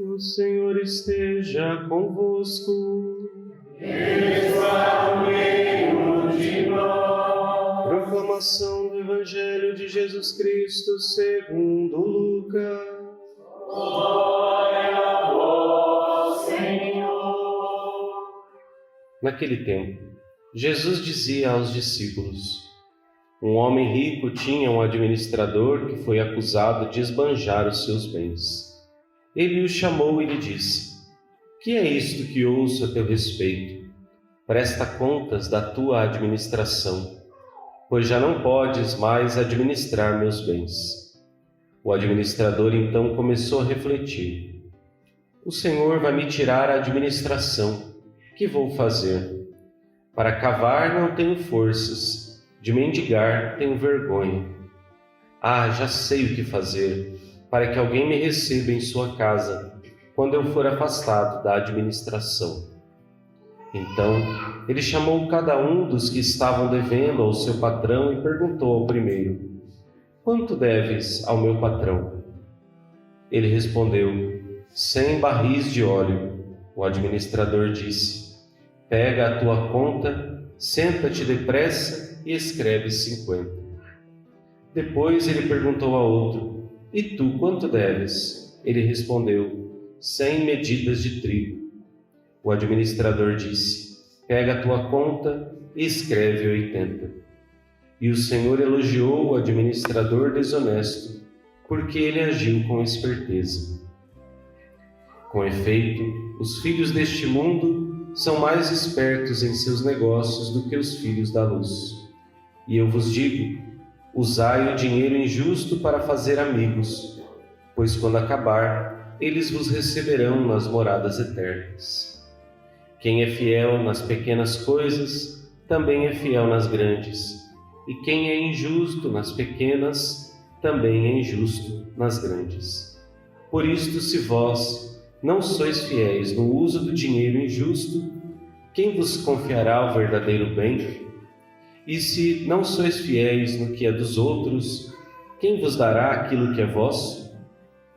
O Senhor esteja convosco. Está no meio de nós. Proclamação do Evangelho de Jesus Cristo segundo Lucas. Glória a vós, Senhor. Naquele tempo, Jesus dizia aos discípulos: um homem rico tinha um administrador que foi acusado de esbanjar os seus bens. Ele o chamou e lhe disse: que é isto que ouço a teu respeito? Presta contas da tua administração, pois já não podes mais administrar meus bens. O administrador então começou a refletir: o Senhor vai me tirar a administração. Que vou fazer? Para cavar não tenho forças, de mendigar tenho vergonha. Já sei o que fazer, para que alguém me receba em sua casa, quando eu for afastado da administração. Então, ele chamou cada um dos que estavam devendo ao seu patrão e perguntou ao primeiro: quanto deves ao meu patrão? Ele respondeu: 100 barris de óleo. O administrador disse: pega a tua conta, senta-te depressa e escreve 50. Depois ele perguntou a outro: e tu quanto deves? Ele respondeu: 100 medidas de trigo. O administrador disse: pega a tua conta e escreve 80. E o Senhor elogiou o administrador desonesto, porque ele agiu com esperteza. Com efeito, os filhos deste mundo são mais espertos em seus negócios do que os filhos da luz. E eu vos digo: usai o dinheiro injusto para fazer amigos, pois quando acabar, eles vos receberão nas moradas eternas. Quem é fiel nas pequenas coisas, também é fiel nas grandes. E quem é injusto nas pequenas, também é injusto nas grandes. Por isto, se vós não sois fiéis no uso do dinheiro injusto, quem vos confiará o verdadeiro bem? E se não sois fiéis no que é dos outros, quem vos dará aquilo que é vosso?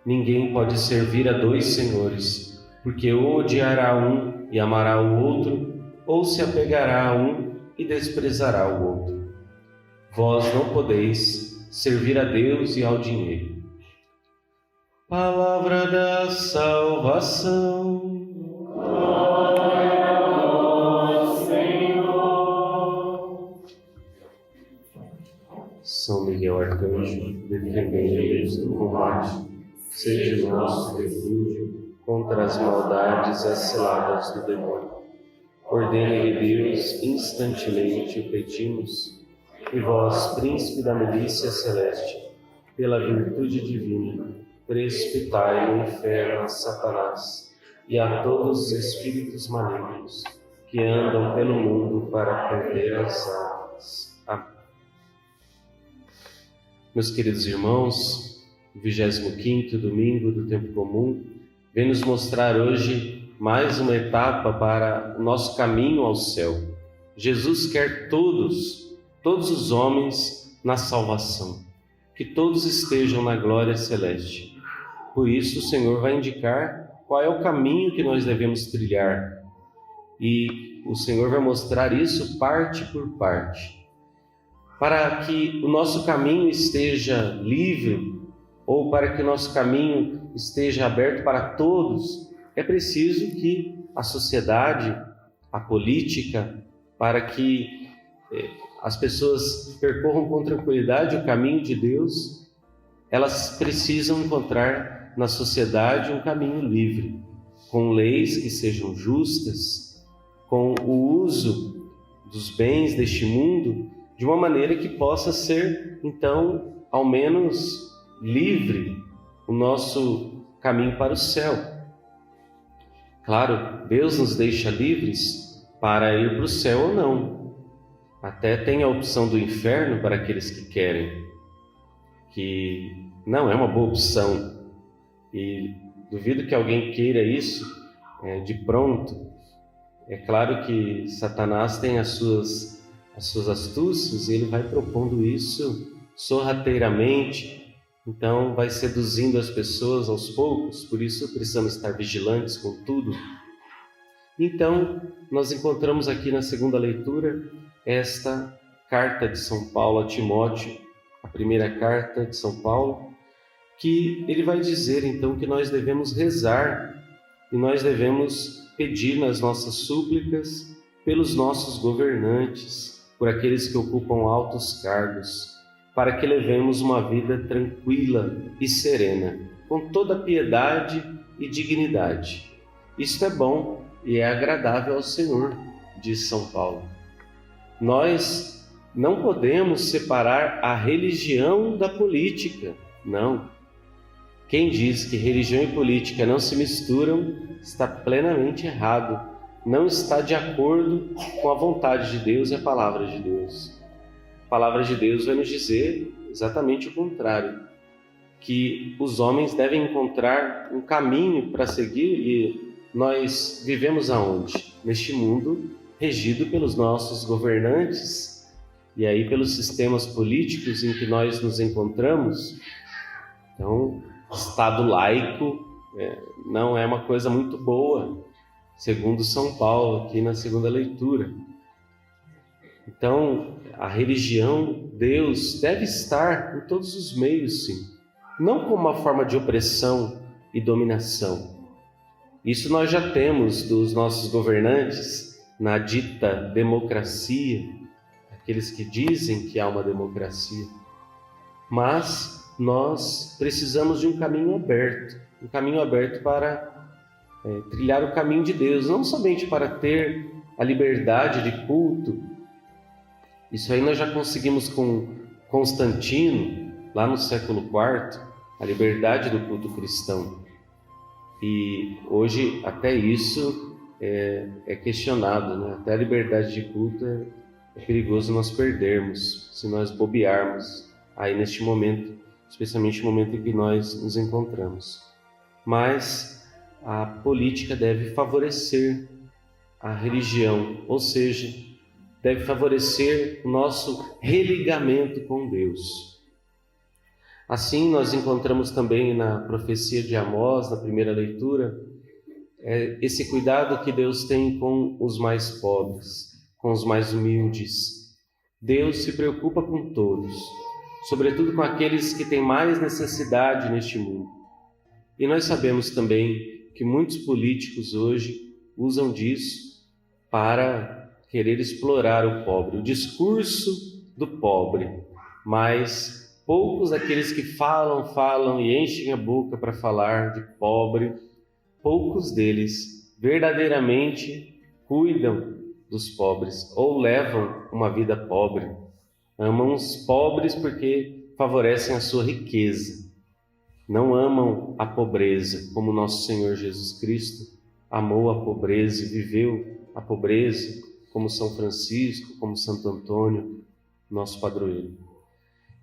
Ninguém pode servir a dois senhores, porque ou odiará um e amará o outro, ou se apegará a um e desprezará o outro. Vós não podeis servir a Deus e ao dinheiro. Palavra da salvação. Glória a vós, Senhor. São Miguel Arcanjo, defendei-nos no combate, seja o nosso refúgio contra as maldades e as ciladas do demônio. Ordene-lhe Deus, instantemente o pedimos, e vós, príncipe da milícia celeste, pela virtude divina, precipitai no inferno a Satanás e a todos os espíritos malignos que andam pelo mundo para perder as almas. Amém. Meus queridos irmãos, o 25º domingo do tempo comum vem nos mostrar hoje mais uma etapa para o nosso caminho ao céu. Jesus quer todos os homens na salvação, que todos estejam na glória celeste. Por isso o Senhor vai indicar qual é o caminho que nós devemos trilhar. E o Senhor vai mostrar isso parte por parte. Para que o nosso caminho esteja livre, ou para que o nosso caminho esteja aberto para todos, é preciso que a sociedade, a política, para que as pessoas percorram com tranquilidade o caminho de Deus, elas precisam encontrar na sociedade um caminho livre, com leis que sejam justas, com o uso dos bens deste mundo de uma maneira que possa ser, então, ao menos livre o nosso caminho para o céu. Claro, Deus nos deixa livres para ir para o céu ou não. Até tem a opção do inferno para aqueles que querem, que não é uma boa opção. E duvido que alguém queira isso de pronto. É claro que Satanás tem as suas astúcias e ele vai propondo isso sorrateiramente Então vai seduzindo as pessoas aos poucos, por isso precisamos estar vigilantes com tudo. Então, nós encontramos aqui na segunda leitura esta carta de São Paulo a Timóteo, a primeira carta de São Paulo, que ele vai dizer então que nós devemos rezar e nós devemos pedir nas nossas súplicas pelos nossos governantes, por aqueles que ocupam altos cargos, para que levemos uma vida tranquila e serena, com toda piedade e dignidade. Isto é bom e é agradável ao Senhor, diz São Paulo. Nós não podemos separar a religião da política, não. Quem diz que religião e política não se misturam está plenamente errado, não está de acordo com a vontade de Deus e a palavra de Deus. A palavra de Deus vai nos dizer exatamente o contrário, que os homens devem encontrar um caminho para seguir e nós vivemos aonde? Neste mundo regido pelos nossos governantes e aí pelos sistemas políticos em que nós nos encontramos. Então, Estado laico não é uma coisa muito boa, segundo São Paulo, aqui na segunda leitura. Então, a religião, Deus, deve estar em todos os meios, sim. Não como uma forma de opressão e dominação. Isso nós já temos dos nossos governantes na dita democracia, aqueles que dizem que há uma democracia. Mas nós precisamos de um caminho aberto para trilhar o caminho de Deus, não somente para ter a liberdade de culto. Isso aí nós já conseguimos com Constantino, lá no século IV, a liberdade do culto cristão. E hoje até isso é questionado, né? Até a liberdade de culto é perigoso nós perdermos, se nós bobearmos aí neste momento, especialmente no momento em que nós nos encontramos. Mas a política deve favorecer a religião, ou seja, deve favorecer o nosso religamento com Deus. Assim, nós encontramos também na profecia de Amós, na primeira leitura, esse cuidado que Deus tem com os mais pobres, com os mais humildes. Deus se preocupa com todos, sobretudo com aqueles que têm mais necessidade neste mundo. E nós sabemos também que muitos políticos hoje usam disso para querer explorar o pobre, o discurso do pobre, mas poucos daqueles que falam e enchem a boca para falar de pobre, poucos deles verdadeiramente cuidam dos pobres ou levam uma vida pobre. Amam os pobres porque favorecem a sua riqueza. Não amam a pobreza, como nosso Senhor Jesus Cristo amou a pobreza e viveu a pobreza, como São Francisco, como Santo Antônio, nosso padroeiro.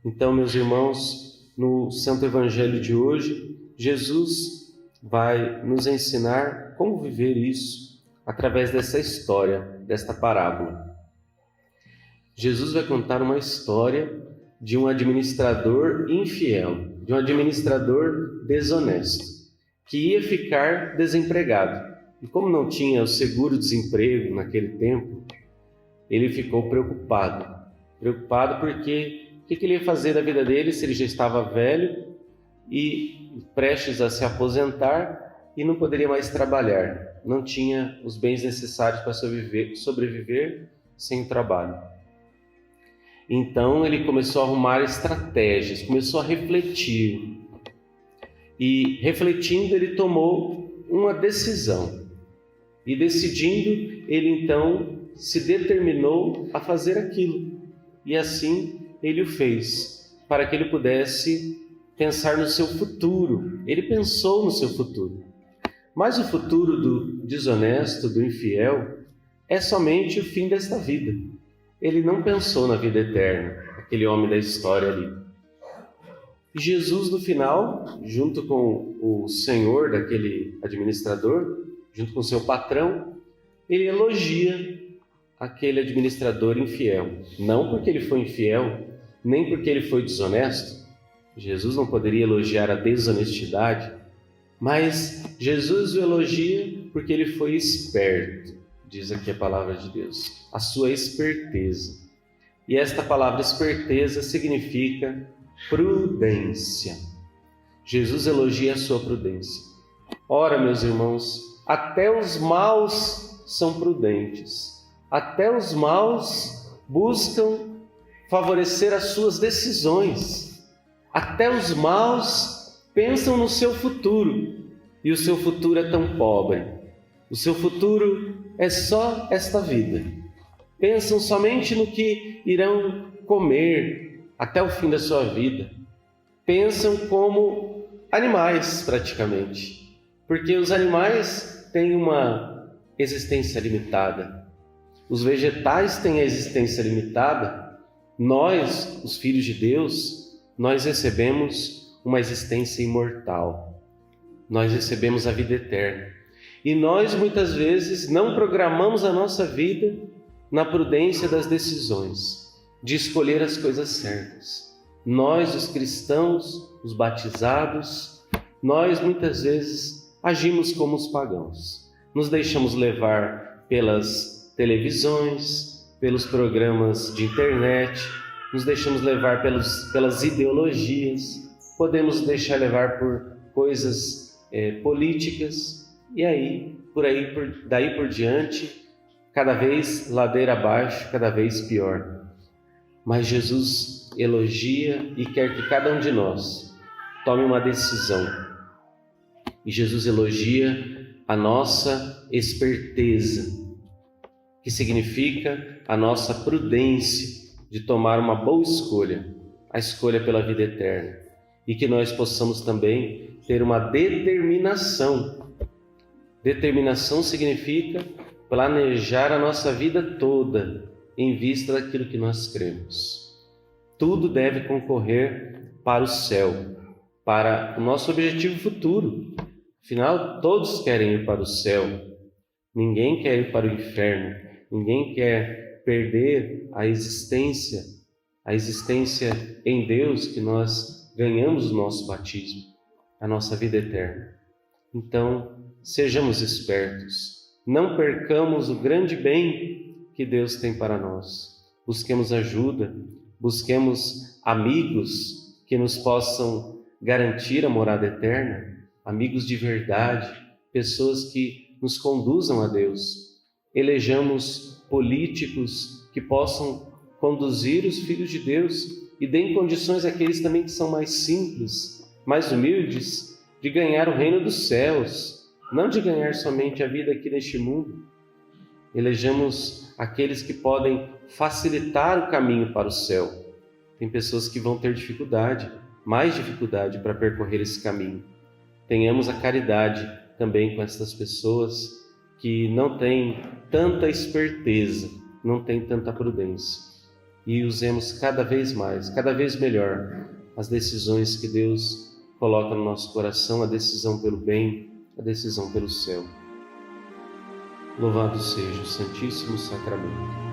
Então, meus irmãos, no Santo Evangelho de hoje, Jesus vai nos ensinar como viver isso através dessa história, desta parábola. Jesus vai contar uma história de um administrador infiel, de um administrador desonesto, que ia ficar desempregado. E como não tinha o seguro-desemprego naquele tempo, ele ficou preocupado porque o que ele ia fazer da vida dele se ele já estava velho e prestes a se aposentar e não poderia mais trabalhar, não tinha os bens necessários para sobreviver sem trabalho. Então ele começou a arrumar estratégias, começou a refletir. E refletindo, ele tomou uma decisão. E decidindo, ele então se determinou a fazer aquilo. E assim ele o fez, para que ele pudesse pensar no seu futuro. Ele pensou no seu futuro. Mas o futuro do desonesto, do infiel, é somente o fim desta vida. Ele não pensou na vida eterna, aquele homem da história ali. E Jesus, no final, junto com o senhor daquele administrador, junto com seu patrão, ele elogia aquele administrador infiel. Não porque ele foi infiel, nem porque ele foi desonesto, Jesus não poderia elogiar a desonestidade, mas Jesus o elogia porque ele foi esperto, diz aqui a palavra de Deus, a sua esperteza. E esta palavra esperteza significa prudência. Jesus elogia a sua prudência. Ora, meus irmãos, até os maus são prudentes, até os maus buscam favorecer as suas decisões, até os maus pensam no seu futuro, e o seu futuro é tão pobre, o seu futuro é só esta vida. Pensam somente no que irão comer até o fim da sua vida. Pensam como animais, praticamente, porque os animais têm uma existência limitada. Os vegetais têm a existência limitada. Nós, os filhos de Deus, nós recebemos uma existência imortal. Nós recebemos a vida eterna. E nós, muitas vezes, não programamos a nossa vida na prudência das decisões, de escolher as coisas certas. Nós, os cristãos, os batizados, nós, muitas vezes, agimos como os pagãos. Nos deixamos levar pelas televisões, pelos programas de internet, nos deixamos levar pelas ideologias, podemos deixar levar por coisas políticas, e aí, daí por diante, cada vez ladeira abaixo, cada vez pior. Mas Jesus elogia e quer que cada um de nós tome uma decisão. E Jesus elogia a nossa esperteza, que significa a nossa prudência de tomar uma boa escolha, a escolha pela vida eterna. E que nós possamos também ter uma determinação. Determinação significa planejar a nossa vida toda em vista daquilo que nós cremos. Tudo deve concorrer para o céu, para o nosso objetivo futuro. Afinal, todos querem ir para o céu. Ninguém quer ir para o inferno. Ninguém quer perder a existência em Deus que nós ganhamos no nosso batismo, a nossa vida eterna. Então, sejamos espertos. Não percamos o grande bem que Deus tem para nós. Busquemos ajuda, busquemos amigos que nos possam garantir a morada eterna, amigos de verdade, pessoas que nos conduzam a Deus. Elejamos políticos que possam conduzir os filhos de Deus e deem condições àqueles também que são mais simples, mais humildes, de ganhar o reino dos céus, não de ganhar somente a vida aqui neste mundo. Elejamos aqueles que podem facilitar o caminho para o céu. Tem pessoas que vão ter dificuldade, mais dificuldade para percorrer esse caminho. Tenhamos a caridade também com essas pessoas que não têm tanta esperteza, não têm tanta prudência. E usemos cada vez mais, cada vez melhor as decisões que Deus coloca no nosso coração, a decisão pelo bem, a decisão pelo céu. Louvado seja o Santíssimo Sacramento.